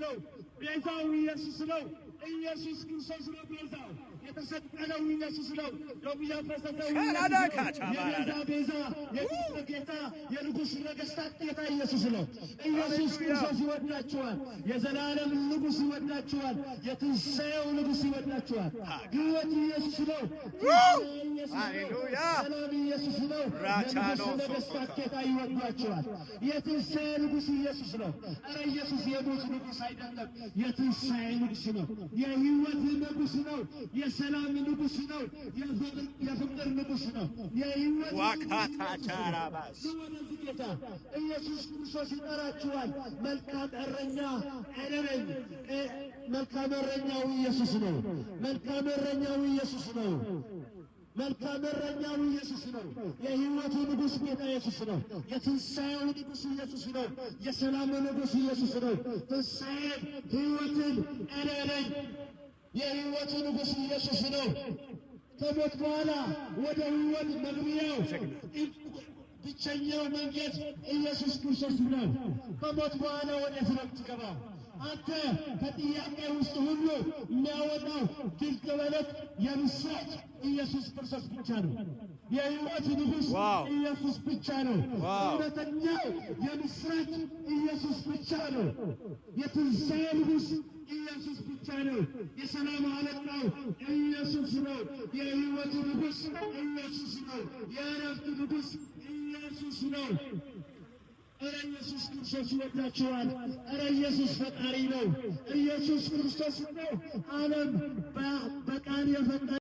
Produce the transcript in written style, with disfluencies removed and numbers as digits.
ነው ቤዛው ኢየሱስ ነው ኢየሱስ ክርስቶስ ነው ቤዛው የተሰቀለው ኢየሱስ ነው ደሙ ያፈሰሰው የቤዛ ቤዛ የጌታ የንጉሥ ነገሥታት ጌታ ኢየሱስ ነው ኢየሱስ ክርስቶስ ይወዳችኋል የዘላለም ንጉሥ ይወዳችኋል የትንሣኤው ንጉሥ ይወዳችኋል ሕይወት ኢየሱስ ነው ሃሌሉያ ሰላም ኢየሱስ ነው የንጉሥ ነገሥታት ጌታ ይወዳችኋል የትንሣኤ ንጉሥ ኢየሱስ ነው ኧረ ኢየሱስ የሞት ንጉሥ አይደለም የትንሣኤ ንጉሥ ነው የሕይወት ንጉሥ ነው የሰላም ንጉሥ ነው የፍቅር ንጉሥ ነው የሕይወት ዋካታ ቻራባስ ጌታ ኢየሱስ ክርስቶስ ይጠራችኋል መልካም እረኛ እኔ ነኝ መልካም እረኛው ኢየሱስ ነው መልካም እረኛው ኢየሱስ ነው መልካም እረኛው ኢየሱስ ነው የሕይወቱ ንጉሥ ጌታ ኢየሱስ ነው የትንሣኤው ንጉሥ ኢየሱስ ነው የሰላም ንጉሥ ኢየሱስ ነው ትንሣኤ ሕይወትን እኔ ነኝ የሕይወቱ ንጉሥ ኢየሱስ ነው ከሞት በኋላ ወደ ሕይወት መግቢያው ብቸኛው መንገድ ኢየሱስ ክርስቶስ ነው ከሞት በኋላ ወዴት ነው የምትገባው አንተ ከጥያቄ ውስጥ ሁሉ የሚያወጣው ድንቅ መለክ የምስራች ኢየሱስ ክርስቶስ ብቻ ነው የሕይወት ንጉሥ ኢየሱስ ብቻ ነው እውነተኛው የምስራች ኢየሱስ ብቻ ነው የትንሣኤ ንጉሥ ኢየሱስ ብቻ ነው የሰላም አለቃው ኢየሱስ ነው የሕይወት ንጉሥ ኢየሱስ ነው የዕረፍት ንጉሥ ኢየሱስ ነው ኧረ ኢየሱስ ክርስቶስ ይወዳችኋል ኧረ ኢየሱስ ፈጣሪ ነው ኢየሱስ ክርስቶስ ነው ዓለም በቃል የፈጠረ